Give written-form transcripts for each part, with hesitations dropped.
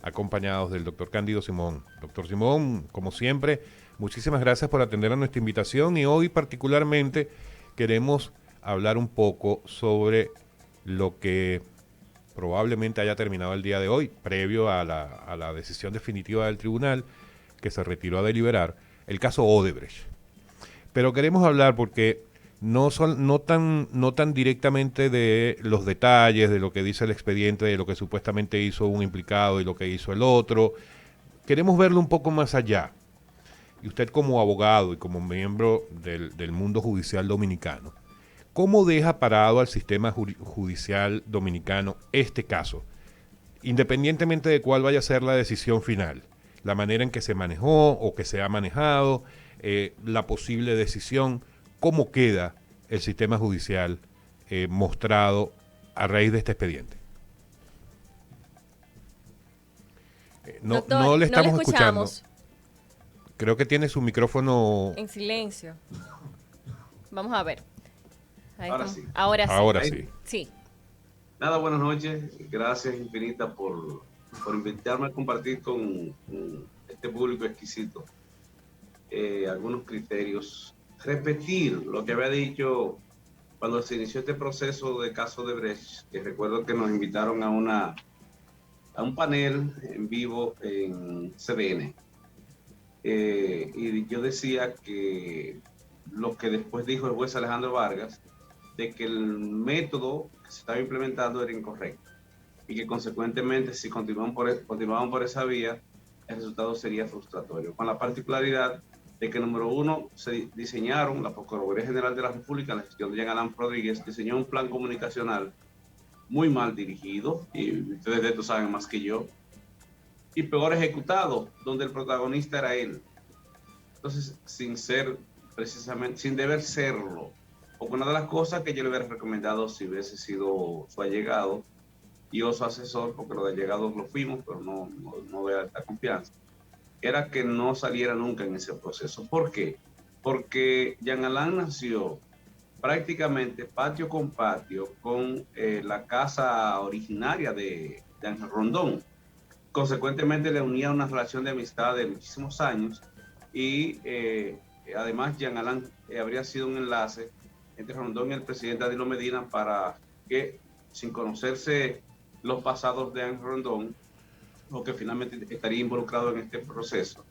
acompañados del doctor Cándido Simón. Doctor Simón, como siempre, muchísimas gracias por atender a nuestra invitación y hoy particularmente queremos hablar un poco sobre lo que probablemente haya terminado el día de hoy, previo a la decisión definitiva del tribunal que se retiró a deliberar, el caso Odebrecht. Pero queremos hablar porque no tan directamente de los detalles, de lo que dice el expediente, de lo que supuestamente hizo un implicado y lo que hizo el otro. Queremos verlo un poco más allá. Y usted como abogado y como miembro del mundo judicial dominicano, ¿cómo deja parado al sistema judicial dominicano este caso? Independientemente de cuál vaya a ser la decisión final, la manera en que se manejó o que se ha manejado, la posible decisión, ¿cómo queda el sistema judicial mostrado a raíz de este expediente? Doctor, No le no le estamos escuchando. escuchamos. Creo que tiene su micrófono. En silencio. Vamos a ver. Ahí Ahora estamos. sí. Ahora sí. Ahora sí. Sí. Nada, buenas noches. Gracias infinitas por invitarme a compartir con este público exquisito algunos criterios. Repetir lo que había dicho cuando se inició este proceso de caso de Brecht, que recuerdo que nos invitaron a un panel en vivo en CDN. Y yo decía que lo que después dijo el juez Alejandro Vargas, de que el método que se estaba implementando era incorrecto y que consecuentemente si continuaban por esa vía, el resultado sería frustratorio, con la particularidad de que número uno, se diseñaron, la Procuraduría General de la República, en la gestión de Jean Alain Rodríguez, diseñó un plan comunicacional muy mal dirigido, y ustedes de esto saben más que yo, y peor ejecutado, donde el protagonista era él. Entonces, sin ser precisamente, sin deber serlo, porque una de las cosas que yo le hubiera recomendado si hubiese sido su allegado y o su asesor, porque los allegados lo fuimos, pero no de alta confianza, era que no saliera nunca en ese proceso. ¿Por qué? Porque Jean Alain nació prácticamente patio con la casa originaria de Ángel Rondón. Consecuentemente le unía una relación de amistad de muchísimos años y además Jean Alain habría sido un enlace entre Rondón y el presidente Danilo Medina para que, sin conocerse los pasados de Ángel Rondón, o que finalmente estaría involucrado en este proceso,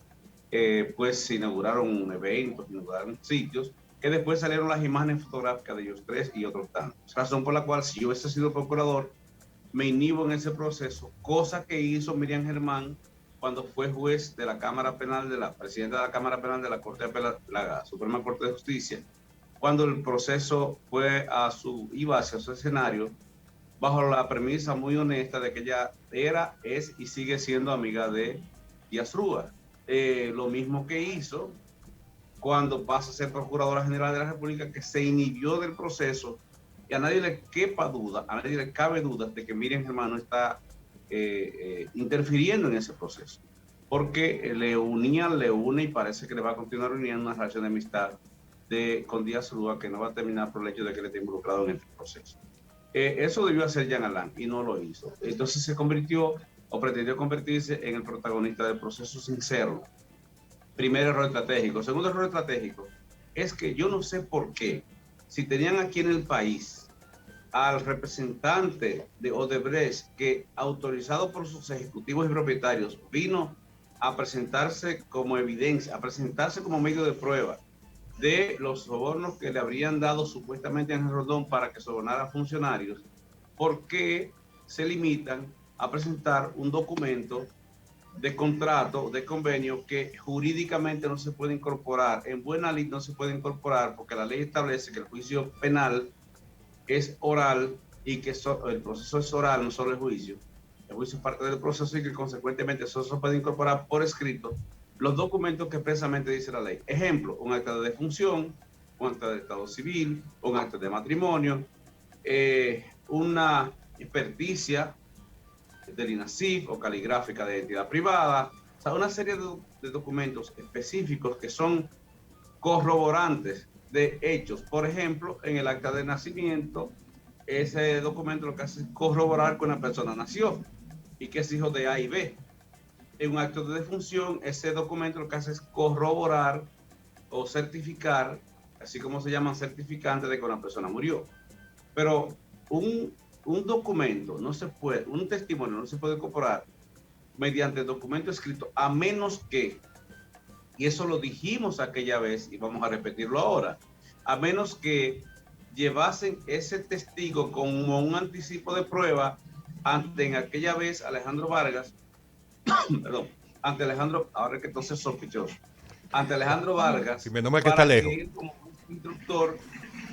pues se inauguraron eventos, inauguraron sitios, que después salieron las imágenes fotográficas de ellos tres y otros tantos. Razón por la cual, si yo hubiese sido procurador, me inhibo en ese proceso, cosa que hizo Miriam Germán cuando fue juez de la Cámara Penal, de la presidenta de la Cámara Penal de la Corte de la Suprema Corte de Justicia, cuando el proceso iba hacia su escenario, bajo la premisa muy honesta de que ella era, es y sigue siendo amiga de Díaz Rúa. Lo mismo que hizo cuando pasa a ser Procuradora General de la República, que se inhibió del proceso y a nadie le quepa duda, a nadie le cabe duda de que Miriam Germán no está interfiriendo en ese proceso, porque le une y parece que le va a continuar uniendo una relación de amistad con Díaz Rúa que no va a terminar por el hecho de que le esté involucrado en este proceso. Eso debió hacer Jean Alain y no lo hizo. Entonces se convirtió o pretendió convertirse en el protagonista del proceso sin serlo. Primer error estratégico. Segundo error estratégico es que yo no sé por qué, si tenían aquí en el país al representante de Odebrecht que, autorizado por sus ejecutivos y propietarios, vino a presentarse como evidencia, a presentarse como medio de prueba de los sobornos que le habrían dado supuestamente a Ángel Rondón para que sobornara a funcionarios, ¿por qué se limitan a presentar un documento de contrato, de convenio, que jurídicamente no se puede incorporar? En buena ley no se puede incorporar porque la ley establece que el juicio penal es oral y que el proceso es oral, no solo el juicio. El juicio es parte del proceso y que consecuentemente solo se puede incorporar por escrito los documentos que expresamente dice la ley. Ejemplo, un acta de defunción, un acta de estado civil, un acta de matrimonio, una experticia del INASIF o caligráfica de identidad privada. O sea, una serie de documentos específicos que son corroborantes de hechos. Por ejemplo, en el acta de nacimiento, ese documento lo que hace es corroborar que una persona nació y que es hijo de A y B. en un acto de defunción, ese documento lo que hace es corroborar o certificar, así como se llaman certificantes de que una persona murió. Pero un documento no se puede, un testimonio no se puede incorporar mediante documento escrito, a menos que, y eso lo dijimos aquella vez y vamos a repetirlo ahora, a menos que llevasen ese testigo como un anticipo de prueba ante en aquella vez Alejandro Vargas, perdón, ante Alejandro, ahora que entonces sospechoso, ante Alejandro Vargas, Si menos mal que está para lejos. que él como instructor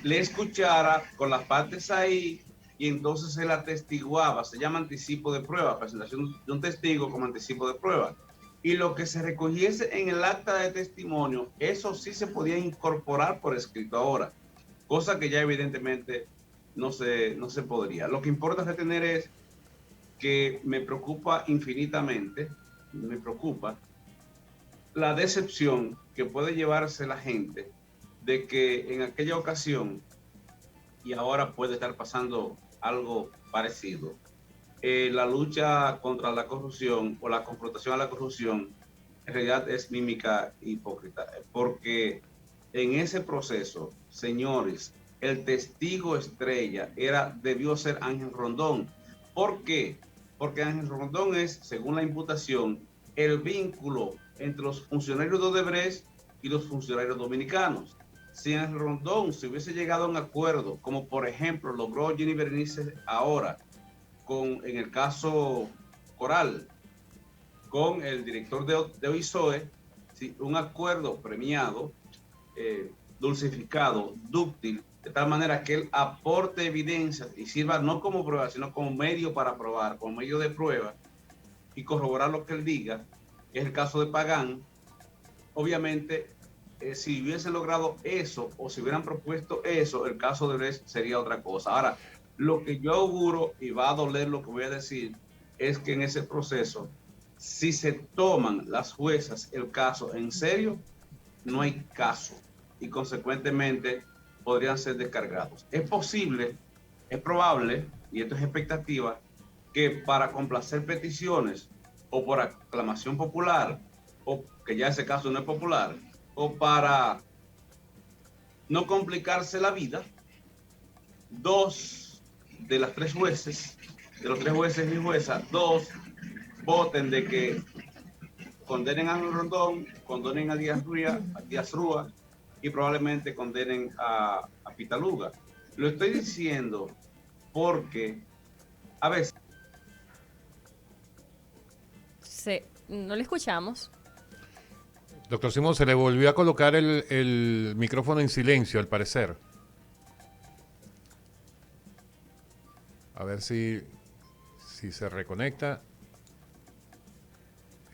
le escuchara con las partes ahí y entonces él atestiguaba, se llama anticipo de prueba, presentación de un testigo como anticipo de prueba. Y lo que se recogiese en el acta de testimonio, eso sí se podía incorporar por escrito ahora, cosa que ya evidentemente no se podría. Lo que importa retener es que me preocupa infinitamente, me preocupa la decepción que puede llevarse la gente de que en aquella ocasión, y ahora puede estar pasando algo parecido, la lucha contra la corrupción o la confrontación a la corrupción en realidad es mímica hipócrita, porque en ese proceso, señores, el testigo estrella debió ser Ángel Rondón. ¿Por qué? Porque Ángel Rondón es, según la imputación, el vínculo entre los funcionarios de Odebrecht y los funcionarios dominicanos. Si Ángel Rondón se hubiese llegado a un acuerdo, como por ejemplo logró Jenny Berenice ahora, en el caso Coral, con el director de OISOE, ¿sí? Un acuerdo premiado, dulcificado, dúctil, de tal manera que él aporte evidencias y sirva no como prueba, sino como medio para probar, como medio de prueba y corroborar lo que él diga, que es el caso de Pagán. Obviamente, si hubiesen logrado eso o si hubieran propuesto eso, el caso de Brecht sería otra cosa. Ahora, lo que yo auguro, y va a doler lo que voy a decir, es que en ese proceso, si se toman las juezas el caso en serio, no hay caso y consecuentemente podrían ser descargados. Es posible, es probable, y esto es expectativa, que para complacer peticiones o por aclamación popular, o que ya ese caso no es popular, o para no complicarse la vida, dos de las tres jueces, de los tres jueces y juezas, dos voten de que condenen a Ángel Rondón, condenen a Díaz Rúa y probablemente condenen a Pitaluga. Lo estoy diciendo porque a veces... No le escuchamos. Doctor Simón, se le volvió a colocar el micrófono en silencio, al parecer. A ver si se reconecta.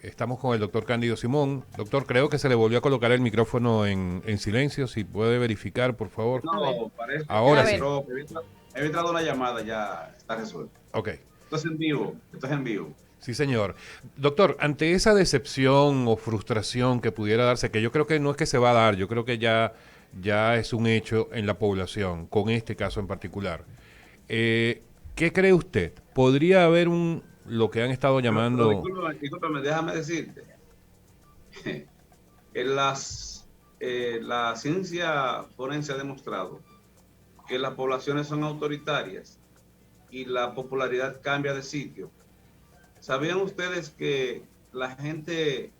Estamos con el doctor Cándido Simón. Doctor, creo que se le volvió a colocar el micrófono en silencio. Si puede verificar, por favor. No, parece ahora que sí. He entrado una llamada, ya está resuelto. Ok. Esto es en vivo, esto es en vivo. Sí, señor. Doctor, ante esa decepción o frustración que pudiera darse, que yo creo que no es que se va a dar, yo creo que ya es un hecho en la población, con este caso en particular. ¿Qué cree usted? ¿Podría haber lo que han estado llamando... Pero discúlpame, déjame decirte. La ciencia forense ha demostrado que las poblaciones son autoritarias y la popularidad cambia de sitio. ¿Sabían ustedes que la gente,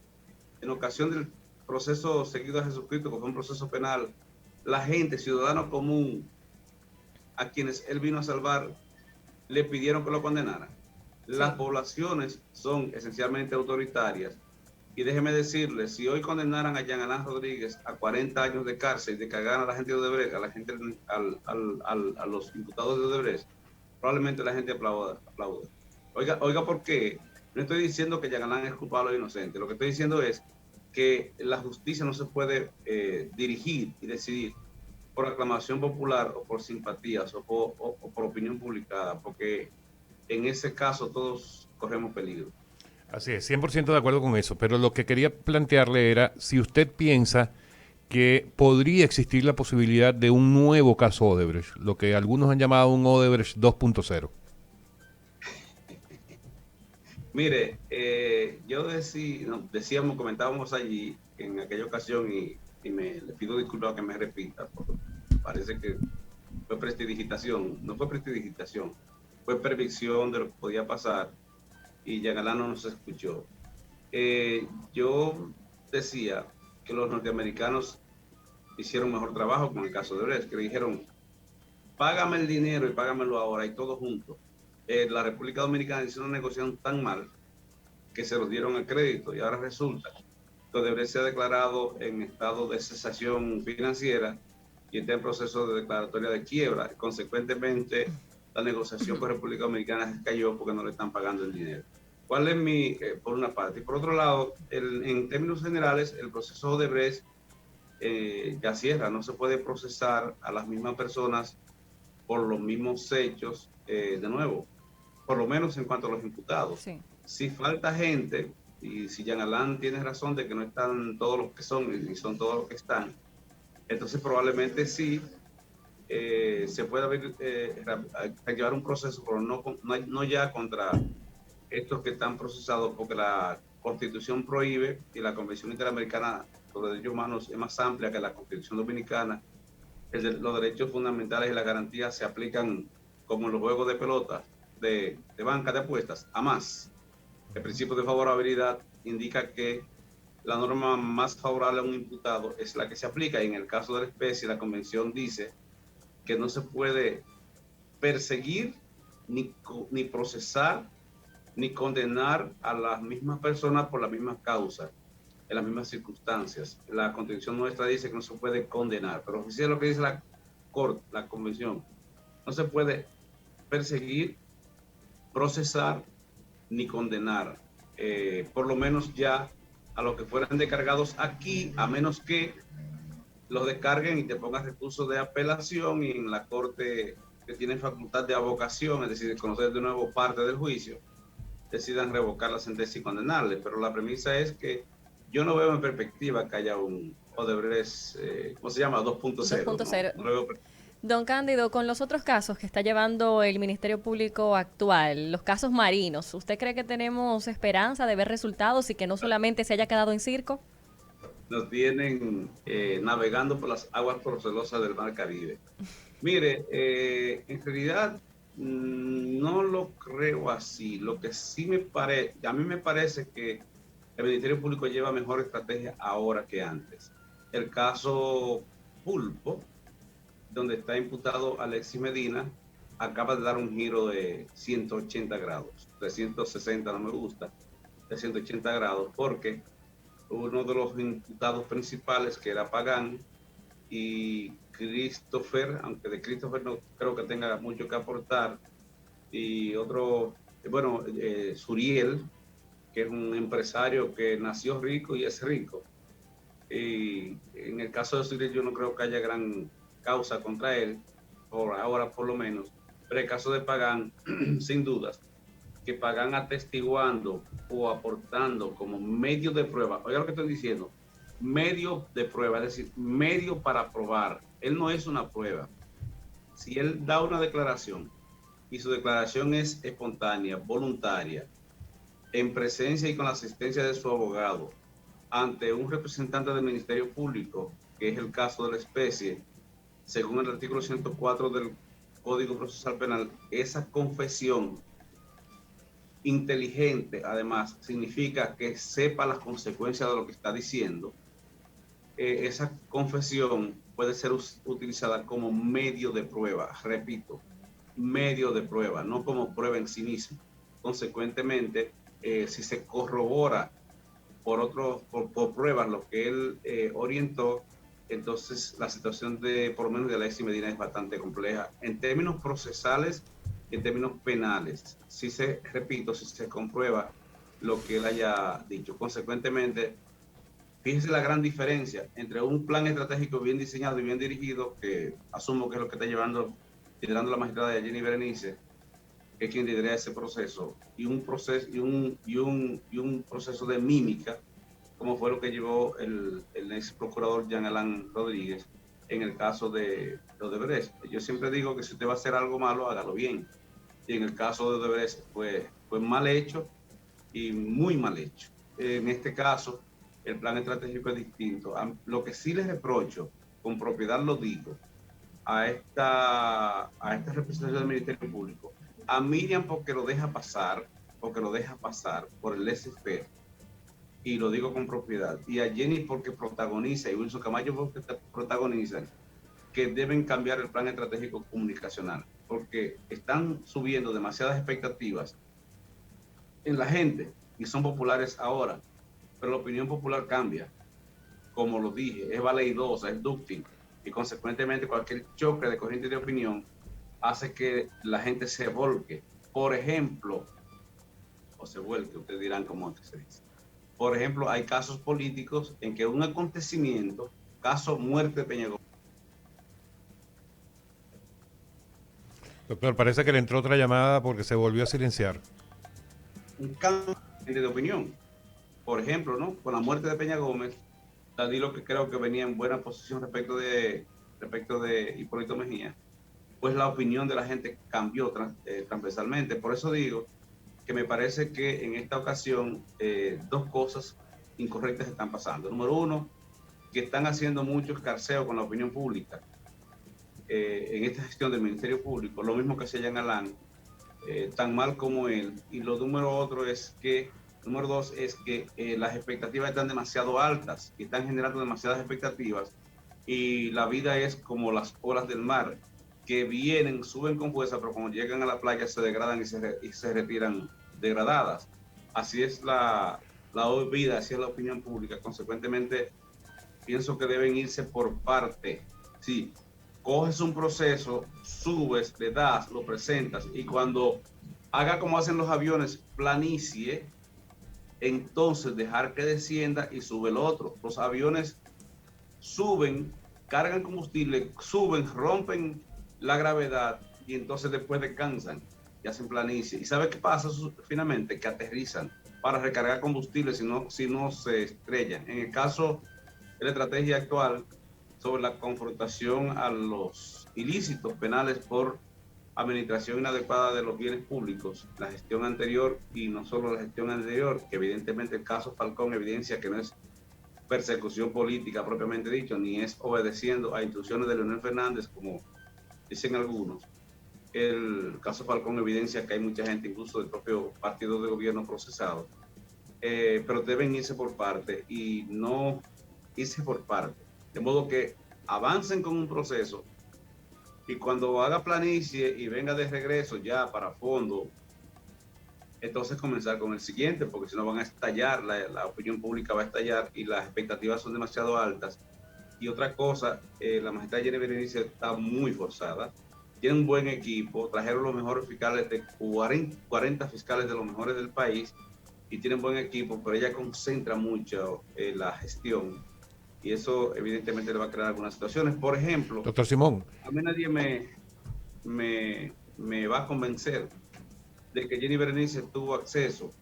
en ocasión del proceso seguido a Jesucristo, que fue un proceso penal, la gente, ciudadano común, a quienes él vino a salvar, le pidieron que lo condenaran? Sí. Las poblaciones son esencialmente autoritarias. Y déjeme decirles, si hoy condenaran a Jean Alain Rodríguez a 40 años de cárcel, de cargar a la gente de Odebrecht, a la gente, a los imputados de Odebrecht, probablemente la gente aplauda. Oiga, ¿por qué? No estoy diciendo que Jean Alain es culpable o inocente. Lo que estoy diciendo es que la justicia no se puede dirigir y decidir por aclamación popular o por simpatías o por opinión publicada, porque en ese caso todos corremos peligro. Así es, 100% de acuerdo con eso, pero lo que quería plantearle era si usted piensa que podría existir la posibilidad de un nuevo caso Odebrecht, lo que algunos han llamado un Odebrecht 2.0. Mire, decíamos, comentábamos allí en aquella ocasión y le pido disculpas que me repita, porque parece que fue prestidigitación, no fue prestidigitación, fue predicción de lo que podía pasar y Jean Alain no nos escuchó. Yo decía que los norteamericanos hicieron mejor trabajo con el caso de Brecht, que le dijeron, págame el dinero y págamelo ahora y todo junto. La República Dominicana hizo una negociación tan mal que se los dieron el crédito y ahora resulta que Odebrecht se ha declarado en estado de cesación financiera y está en proceso de declaratoria de quiebra. Consecuentemente, la negociación con República Dominicana se cayó porque no le están pagando el dinero. ¿Cuál es por una parte? Y por otro lado, en términos generales, el proceso Odebrecht ya cierra, no se puede procesar a las mismas personas por los mismos hechos de nuevo, por lo menos en cuanto a los imputados. Sí. Si falta gente, y si Jean Alain tiene razón de que no están todos los que son, ni son todos los que están, entonces probablemente sí se pueda llevar un proceso, pero no ya contra estos que están procesados, porque la Constitución prohíbe y la Convención Interamericana sobre Derechos Humanos es más amplia que la Constitución Dominicana. Los derechos fundamentales y las garantías se aplican como en los juegos de pelota, de banca de apuestas, a más. El principio de favorabilidad indica que la norma más favorable a un imputado es la que se aplica, y en el caso de la especie, la convención dice que no se puede perseguir, ni procesar, ni condenar a las mismas personas por las mismas causas, en las mismas circunstancias. La Constitución nuestra dice que no se puede condenar, pero si es lo que dice la Corte, la Convención, no se puede perseguir, procesar ni condenar, por lo menos ya a los que fueran descargados aquí, a menos que los descarguen y te pongan recursos de apelación, y en la Corte, que tiene facultad de avocación, es decir, conocer de nuevo parte del juicio, decidan revocar la sentencia y condenarle. Pero la premisa es que yo no veo en perspectiva que haya un Odebrecht, ¿cómo se llama? 2.0. 2.0. No veo. Don Cándido, con los otros casos que está llevando el Ministerio Público actual, los casos marinos, ¿usted cree que tenemos esperanza de ver resultados y que no solamente se haya quedado en circo? Nos tienen navegando por las aguas procelosas del Mar Caribe. Mire, en realidad no lo creo así. Lo que sí a mí me parece que el Ministerio Público lleva mejor estrategia ahora que antes. El caso Pulpo, donde está imputado Alexis Medina, acaba de dar un giro de 180 grados. 360 no me gusta, de 180 grados, porque uno de los imputados principales, que era Pagán, y Christopher, aunque de Christopher no creo que tenga mucho que aportar, y otro, bueno, Suriel, que es un empresario que nació rico y es rico. Y en el caso de Suriel yo no creo que haya gran causa contra él, por ahora por lo menos, pero el caso de Pagán, sin dudas, que Pagán atestiguando o aportando como medio de prueba, oiga lo que estoy diciendo, medio de prueba, es decir, medio para probar. Él no es una prueba. Si él da una declaración y su declaración es espontánea, voluntaria, en presencia y con la asistencia de su abogado, ante un representante del Ministerio Público, que es el caso de la especie, según el artículo 104 del Código Procesal Penal, esa confesión inteligente, además, significa que sepa las consecuencias de lo que está diciendo. Esa confesión puede ser utilizada como medio de prueba, repito, medio de prueba, no como prueba en sí misma. Consecuentemente, si se corrobora por pruebas lo que él orientó, entonces la situación por lo menos de Alexis Medina es bastante compleja. En términos procesales y en términos penales, repito, si se comprueba lo que él haya dicho. Consecuentemente, fíjese la gran diferencia entre un plan estratégico bien diseñado y bien dirigido, que asumo que es lo que está liderando la magistrada Jenny Berenice, que es quien lidera ese proceso, y un proceso de mímica, como fue lo que llevó el ex procurador Jean Alain Rodríguez en el caso de Odebrecht. Yo siempre digo que si usted va a hacer algo malo, hágalo bien. Y en el caso de Odebrecht fue mal hecho, y muy mal hecho. En este caso, el plan estratégico es distinto. Lo que sí les reprocho, con propiedad lo digo, a esta representación del Ministerio Público, a Miriam porque lo deja pasar por el laissez-faire, y lo digo con propiedad, y a Jenny porque protagoniza, y Wilson Camacho porque protagonizan, que deben cambiar el plan estratégico comunicacional, porque están subiendo demasiadas expectativas en la gente y son populares ahora, pero la opinión popular cambia. Como lo dije, es valeidosa, es dúctil, y consecuentemente cualquier choque de corriente de opinión hace que la gente se volque. Por ejemplo, o se vuelque, ustedes dirán cómo antes se dice. Por ejemplo, hay casos políticos en que un acontecimiento, caso muerte de Peña Gómez. Doctor, parece que le entró otra llamada porque se volvió a silenciar. Un cambio de opinión. Por ejemplo, ¿no? Con la muerte de Peña Gómez, Danilo, que creo que venía en buena posición respecto de Hipólito Mejía, pues la opinión de la gente cambió transversalmente. Por eso digo que me parece que en esta ocasión dos cosas incorrectas están pasando. Número uno, que están haciendo mucho escarceo con la opinión pública en esta gestión del Ministerio Público, lo mismo que se Jean Alain, tan mal como él. Y lo número dos es que las expectativas están demasiado altas y están generando demasiadas expectativas, y la vida es como las olas del mar, que vienen, suben con fuerza, pero cuando llegan a la playa se degradan y se retiran degradadas. Así es la vida, así es la opinión pública. Consecuentemente, pienso que deben irse por parte. Sí, coges un proceso, subes, le das, lo presentas, y cuando haga como hacen los aviones, planicie, entonces dejar que descienda y sube el otro. Los aviones suben, cargan combustible, suben, rompen la gravedad y entonces después descansan y hacen planicie. ¿Y sabe qué pasa finalmente? Que aterrizan para recargar combustible si no se estrellan. En el caso de la estrategia actual sobre la confrontación a los ilícitos penales por administración inadecuada de los bienes públicos, la gestión anterior, y no solo la gestión anterior, que evidentemente el caso Falcón evidencia que no es persecución política propiamente dicho, ni es obedeciendo a instrucciones de Leonel Fernández, como dicen algunos. El caso Falcón evidencia que hay mucha gente, incluso del propio partido de gobierno, procesado. Pero deben irse por parte y no irse por parte. De modo que avancen con un proceso, y cuando haga planicie y venga de regreso ya para fondo, entonces comenzar con el siguiente, porque si no van a estallar, la opinión pública va a estallar y las expectativas son demasiado altas. Y otra cosa, la magistrada Jenny Berenice está muy forzada, tiene un buen equipo, trajeron los mejores fiscales, de 40 fiscales de los mejores del país, y tienen buen equipo, pero ella concentra mucho la gestión, y eso evidentemente le va a crear algunas situaciones. Por ejemplo, Doctor Simón. A mí nadie me va a convencer de que Jenny Berenice tuvo acceso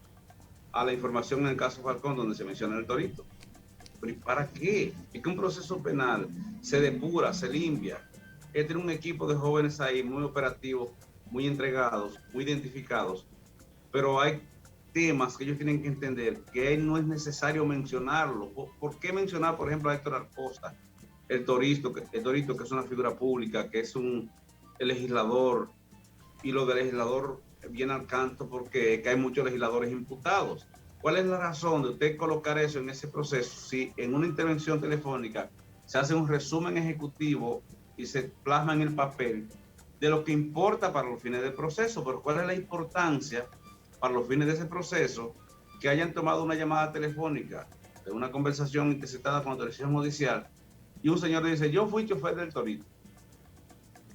a la información en el caso Falcón donde se menciona el Torito. ¿Pero para qué? Es que un proceso penal se depura, se limpia. Él tiene un equipo de jóvenes ahí muy operativos, muy entregados, muy identificados, pero hay temas que ellos tienen que entender que no es necesario mencionarlo. ¿Por qué mencionar, por ejemplo, a Héctor Acosta, el Torito, que es una figura pública, que es el legislador, y lo del legislador viene al canto porque hay muchos legisladores imputados? ¿Cuál es la razón de usted colocar eso en ese proceso si en una intervención telefónica se hace un resumen ejecutivo y se plasma en el papel de lo que importa para los fines del proceso? Pero ¿cuál es la importancia para los fines de ese proceso que hayan tomado una llamada telefónica de una conversación interceptada con autorización judicial y un señor dice: yo fui chofer del Torito?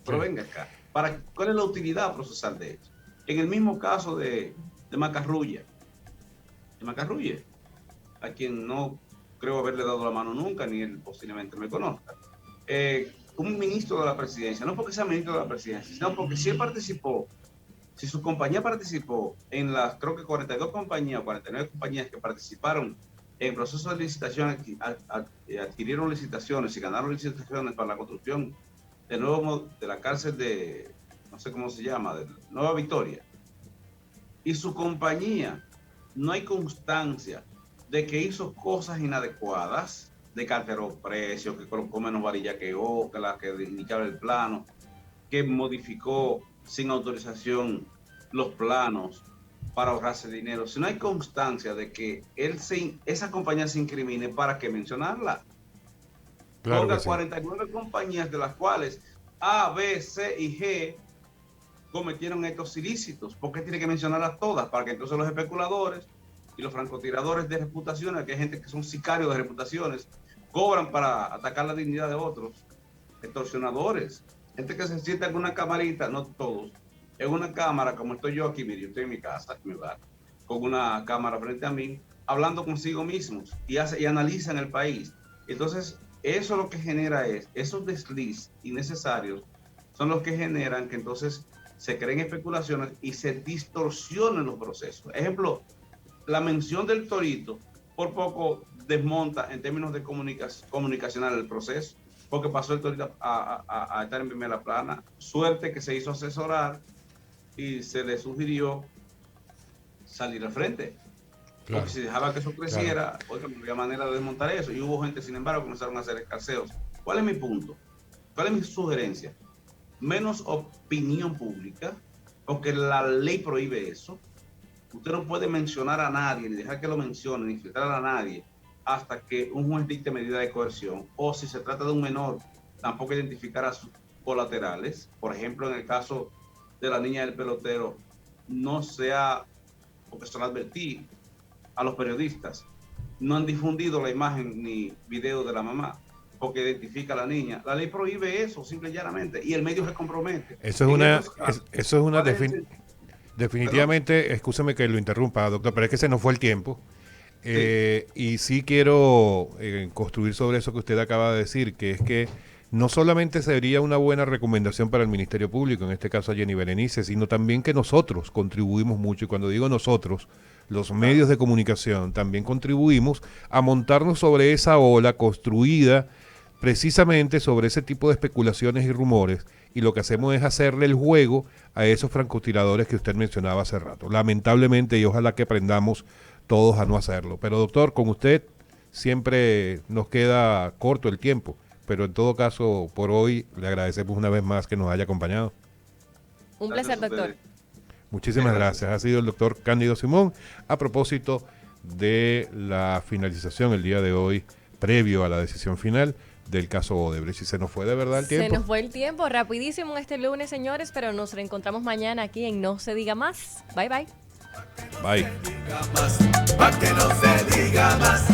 Pero venga acá, ¿cuál es la utilidad procesal de eso? En el mismo caso de Macarrulla, a quien no creo haberle dado la mano nunca, ni él posiblemente me conozca, un ministro de la presidencia, no porque sea ministro de la presidencia, sino porque si él participó, si su compañía participó en las, creo que 42 compañías, 49 compañías que participaron en el proceso de licitación, adquirieron licitaciones y ganaron licitaciones para la construcción de la cárcel de, no sé cómo se llama, de Nueva Victoria, y su compañía no hay constancia de que hizo cosas inadecuadas, de que alteró precios, que colocó menos varilla que Ocla, que indicaba el plano, que modificó sin autorización los planos para ahorrarse dinero. Si no hay constancia de que esa compañía se incrimine, ¿para qué mencionarla? Claro Ponga que sí. 49 compañías, de las cuales A, B, C y G cometieron estos ilícitos. ¿Por qué tiene que mencionarlas todas? Para que entonces los especuladores y los francotiradores de reputaciones, que hay gente que son sicarios de reputaciones, cobran para atacar la dignidad de otros, extorsionadores, gente que se sienta en una camarita, no todos, en una cámara, como estoy yo aquí, mire, yo estoy en mi casa, en mi hogar, con una cámara frente a mí, hablando consigo mismos y analizan el país. Entonces, eso lo que genera es, esos desliz innecesarios son los que generan que entonces se creen especulaciones y se distorsionen los procesos. Ejemplo, la mención del torito por poco desmonta en términos de comunicacional el proceso, porque pasó el torito a estar en primera plana. Suerte que se hizo asesorar y se le sugirió salir al frente. Claro. Porque si dejaba que eso creciera, oiga, no había manera de desmontar eso. Y hubo gente, sin embargo, que comenzaron a hacer escarceos. ¿Cuál es mi punto? ¿Cuál es mi sugerencia? Menos opinión pública, porque la ley prohíbe eso. Usted no puede mencionar a nadie, ni dejar que lo mencione, ni filtrar a nadie, hasta que un juez dicte medida de coerción. O si se trata de un menor, tampoco identificar a sus colaterales. Por ejemplo, en el caso de la niña del pelotero, no sea, porque se lo advertí a los periodistas, no han difundido la imagen ni video de la mamá, porque identifica a la niña. La ley prohíbe eso, simple y llanamente, y el medio se compromete. Eso es una definitivamente, escúcheme que lo interrumpa, doctor, pero es que se nos fue el tiempo. Y sí quiero construir sobre eso que usted acaba de decir, que es que no solamente sería una buena recomendación para el Ministerio Público, en este caso a Jenny Berenice, sino también que nosotros contribuimos mucho, y cuando digo nosotros, los medios de comunicación también contribuimos a montarnos sobre esa ola construida precisamente sobre ese tipo de especulaciones y rumores, y lo que hacemos es hacerle el juego a esos francotiradores que usted mencionaba hace rato. Lamentablemente, y ojalá que aprendamos todos a no hacerlo. Pero doctor, con usted siempre nos queda corto el tiempo, pero en todo caso, por hoy le agradecemos una vez más que nos haya acompañado. Un placer, doctor. Muchísimas gracias. Ha sido el doctor Cándido Simón a propósito de la finalización el día de hoy, previo a la decisión final del caso Odebrecht. Y se nos fue de verdad el tiempo. Se nos fue el tiempo rapidísimo este lunes, señores, pero nos reencontramos mañana aquí en No Se Diga Más. Bye, bye. Bye. Pa' que no se diga más.